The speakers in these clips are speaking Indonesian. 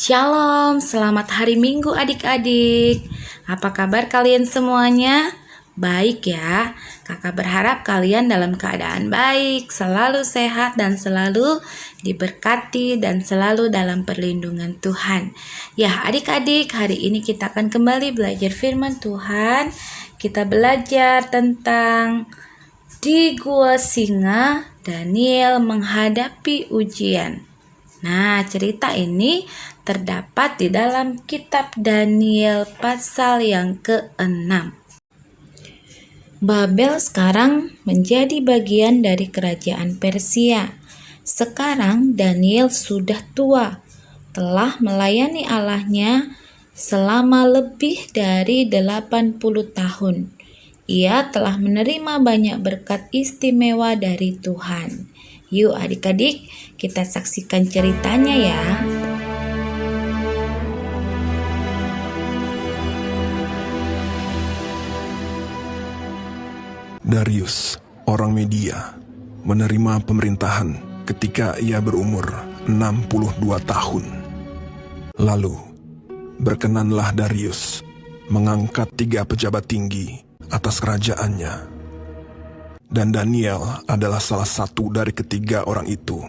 Shalom, selamat hari Minggu adik-adik. Apa kabar kalian semuanya? Baik ya. Kakak berharap kalian dalam keadaan baik, selalu sehat dan selalu diberkati dan selalu dalam perlindungan Tuhan. Ya adik-adik, hari ini kita akan kembali belajar firman Tuhan. Kita belajar tentang di Gua Singa, Daniel menghadapi ujian. Nah, cerita ini terdapat di dalam kitab Daniel pasal yang ke-6. Babel sekarang menjadi bagian dari kerajaan Persia. Sekarang Daniel sudah tua, telah melayani Allahnya selama lebih dari 80 tahun. Ia telah menerima banyak berkat istimewa dari Tuhan. Yuk adik-adik, kita saksikan ceritanya ya. Darius, orang Media, menerima pemerintahan ketika ia berumur 62 tahun. Lalu, berkenanlah Darius mengangkat 3 pejabat tinggi atas kerajaannya. Dan Daniel adalah salah satu dari ketiga orang itu.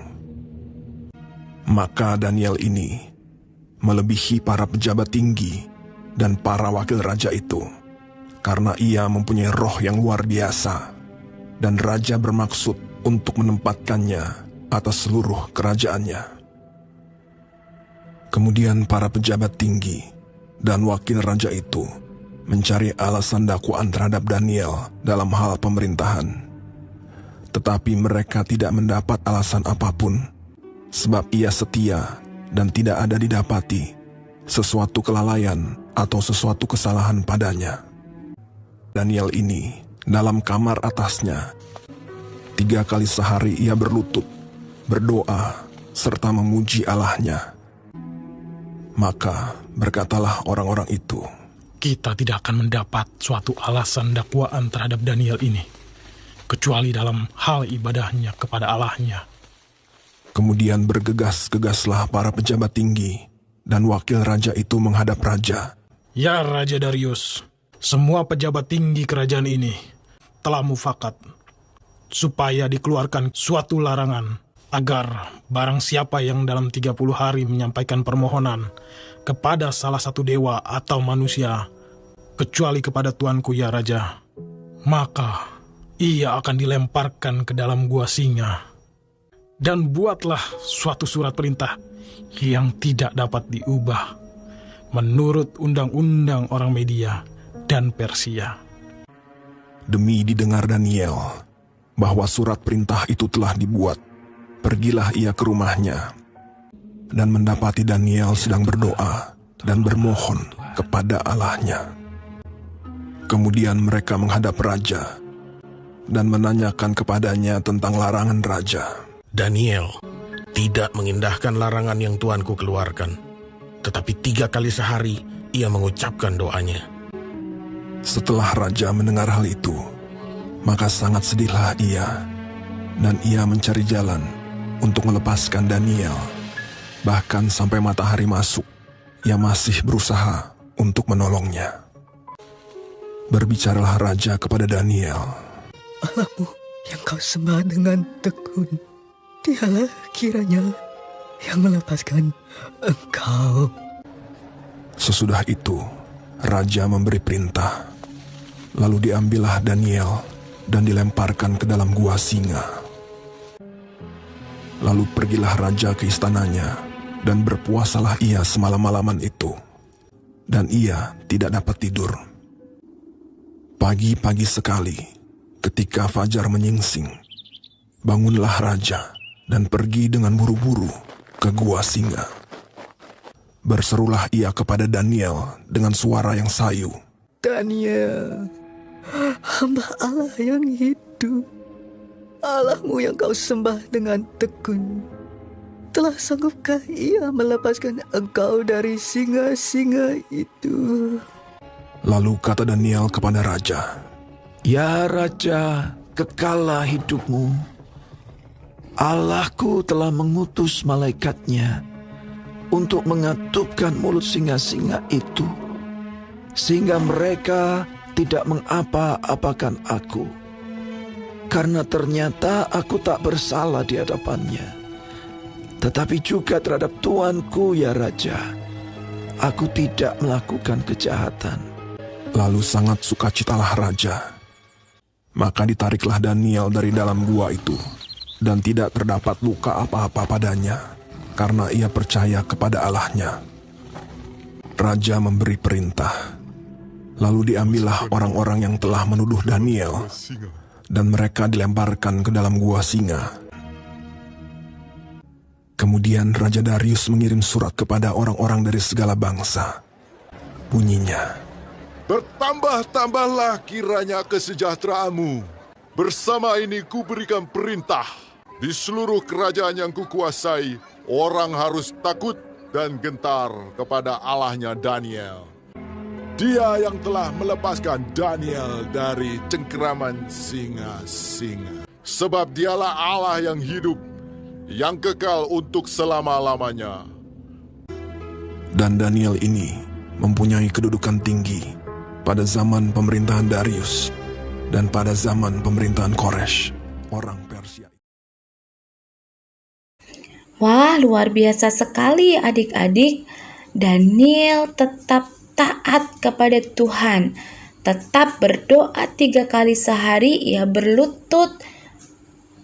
Maka Daniel ini melebihi para pejabat tinggi dan para wakil raja itu, karena ia mempunyai roh yang luar biasa, dan raja bermaksud untuk menempatkannya atas seluruh kerajaannya. Kemudian para pejabat tinggi dan wakil raja itu mencari alasan dakwaan terhadap Daniel dalam hal pemerintahan. Tetapi mereka tidak mendapat alasan apapun, sebab ia setia dan tidak ada didapati sesuatu kelalaian atau sesuatu kesalahan padanya. Daniel ini dalam kamar atasnya 3 kali sehari ia berlutut, berdoa, serta memuji Allahnya. Maka berkatalah orang-orang itu, "Kita tidak akan mendapat suatu alasan dakwaan terhadap Daniel ini, kecuali dalam hal ibadahnya kepada Allahnya." Kemudian bergegas-gegaslah para pejabat tinggi dan wakil raja itu menghadap raja. "Ya Raja Darius, semua pejabat tinggi kerajaan ini telah mufakat supaya dikeluarkan suatu larangan agar barang siapa yang dalam 30 hari menyampaikan permohonan kepada salah satu dewa atau manusia, kecuali kepada tuanku ya Raja, maka ia akan dilemparkan ke dalam gua singa. Dan buatlah suatu surat perintah yang tidak dapat diubah menurut undang-undang orang Media dan Persia." Demi didengar Daniel bahwa surat perintah itu telah dibuat, pergilah ia ke rumahnya dan mendapati Daniel sedang berdoa dan bermohon kepada Allahnya. Kemudian mereka menghadap raja dan menanyakan kepadanya tentang larangan raja. Daniel tidak mengindahkan larangan yang tuanku keluarkan, tetapi 3 kali sehari ia mengucapkan doanya. Setelah raja mendengar hal itu, maka sangat sedihlah ia, dan ia mencari jalan untuk melepaskan Daniel. Bahkan sampai matahari masuk, ia masih berusaha untuk menolongnya. Berbicaralah raja kepada Daniel, "Allahmu yang kau sembah dengan tekun, dialah kiranya yang melepaskan engkau." Sesudah itu, raja memberi perintah. Lalu diambillah Daniel dan dilemparkan ke dalam gua singa. Lalu pergilah raja ke istananya, dan berpuasalah ia semalam-malaman itu. Dan ia tidak dapat tidur. Pagi-pagi sekali, ketika fajar menyingsing, bangunlah raja dan pergi dengan buru-buru ke gua singa. Berserulah ia kepada Daniel dengan suara yang sayu, "Daniel, hamba Allah yang hidup, Allahmu yang kau sembah dengan tekun, telah sanggupkah ia melepaskan engkau dari singa-singa itu?" Lalu kata Daniel kepada raja, "Ya Raja, kekallah hidupmu. Allahku telah mengutus malaikatnya untuk mengatupkan mulut singa-singa itu, sehingga mereka tidak mengapa-apakan aku. Karena ternyata aku tak bersalah di hadapannya, tetapi juga terhadap tuanku, ya Raja. Aku tidak melakukan kejahatan. Lalu sangat sukacitalah raja. Maka ditariklah Daniel dari dalam gua itu, dan tidak terdapat luka apa-apa padanya, karena ia percaya kepada Allahnya. Raja memberi perintah. Lalu diambillah orang-orang yang telah menuduh Daniel, dan mereka dilemparkan ke dalam gua singa. Kemudian Raja Darius mengirim surat kepada orang-orang dari segala bangsa. Bunyinya, Bertambah-tambahlah kiranya kesejahteraanmu. Bersama ini kuberikan perintah. Di seluruh kerajaan yang kukuasai, orang harus takut dan gentar kepada Allahnya Daniel. Dia yang telah melepaskan Daniel dari cengkeraman singa-singa. Sebab dialah Allah yang hidup, yang kekal untuk selama-lamanya. dan Daniel ini mempunyai kedudukan tinggi pada zaman pemerintahan Darius dan pada zaman pemerintahan Koresh, orang Persia. Wah, luar biasa sekali adik-adik. Daniel tetap taat kepada Tuhan. Tetap berdoa 3 kali sehari, ia berlutut.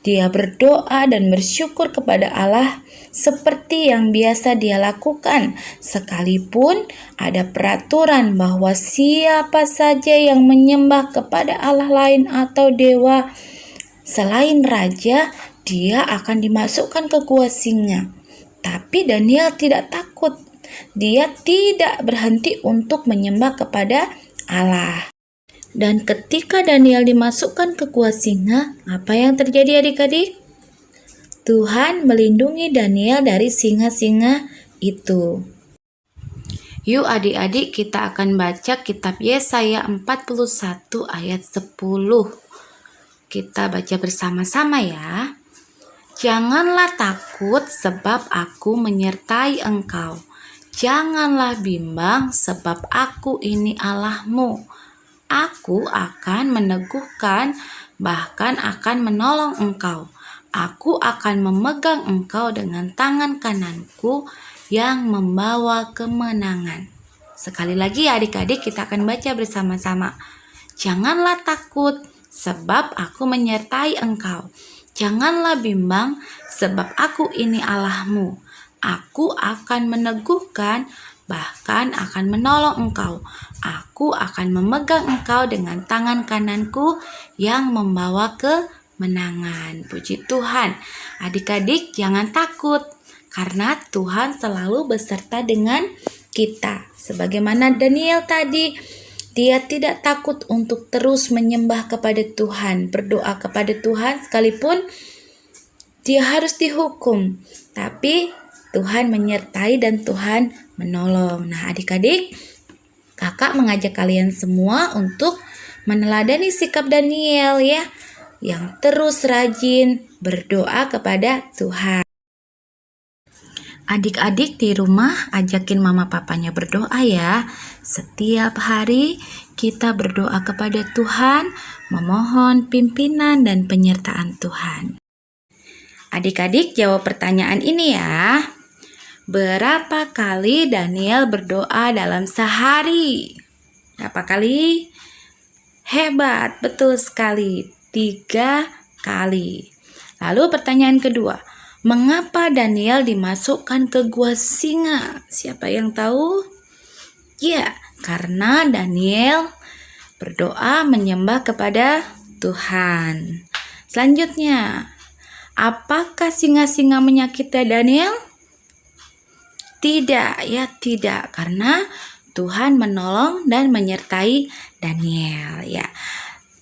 Dia berdoa dan bersyukur kepada Allah seperti yang biasa dia lakukan. Sekalipun ada peraturan bahwa siapa saja yang menyembah kepada Allah lain atau dewa selain raja, dia akan dimasukkan ke gua singa. Tapi Daniel tidak takut. Dia tidak berhenti untuk menyembah kepada Allah. Dan ketika Daniel dimasukkan ke gua singa, apa yang terjadi adik-adik? Tuhan melindungi Daniel dari singa-singa itu. Yuk adik-adik, kita akan baca kitab Yesaya 41 ayat 10. Kita baca bersama-sama ya. Janganlah takut sebab aku menyertai engkau. Janganlah bimbang sebab aku ini Allahmu. Aku akan meneguhkan, bahkan akan menolong engkau. Aku akan memegang engkau dengan tangan kananku yang membawa kemenangan. Sekali lagi adik-adik, kita akan baca bersama-sama. Janganlah takut, sebab aku menyertai engkau. Janganlah bimbang, sebab aku ini Allahmu. Aku akan meneguhkan, bahkan akan menolong engkau. Aku akan memegang engkau dengan tangan kananku yang membawa kemenangan. Puji Tuhan. Adik-adik jangan takut, karena Tuhan selalu beserta dengan kita. Sebagaimana Daniel tadi, dia tidak takut untuk terus menyembah kepada Tuhan, berdoa kepada Tuhan sekalipun dia harus dihukum. Tapi Tuhan menyertai dan Tuhan menolong. Nah adik-adik, kakak mengajak kalian semua untuk meneladani sikap Daniel ya, yang terus rajin berdoa kepada Tuhan. Adik-adik di rumah ajakin mama papanya berdoa ya. Setiap hari kita berdoa kepada Tuhan, memohon pimpinan dan penyertaan Tuhan. Adik-adik jawab pertanyaan ini ya. Berapa kali Daniel berdoa dalam sehari? Berapa kali? Hebat, betul sekali. 3 kali. Lalu pertanyaan kedua, mengapa Daniel dimasukkan ke gua singa? Siapa yang tahu? Ya, karena Daniel berdoa menyembah kepada Tuhan. Selanjutnya, apakah singa-singa menyakiti Daniel? Tidak, ya tidak, karena Tuhan menolong dan menyertai Daniel ya.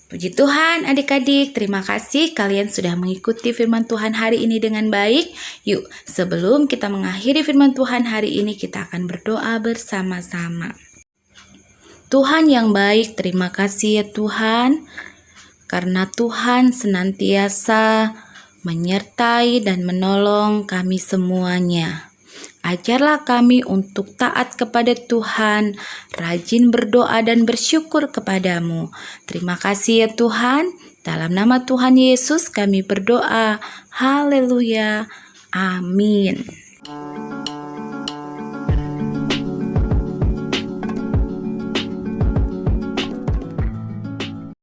Puji Tuhan adik-adik, terima kasih kalian sudah mengikuti firman Tuhan hari ini dengan baik. Yuk, sebelum kita mengakhiri firman Tuhan hari ini, kita akan berdoa bersama-sama. Tuhan yang baik, terima kasih ya Tuhan, karena Tuhan senantiasa menyertai dan menolong kami semuanya. Ajarlah kami untuk taat kepada Tuhan, rajin berdoa dan bersyukur kepadamu. Terima kasih ya Tuhan. Dalam nama Tuhan Yesus kami berdoa. Haleluya. Amin.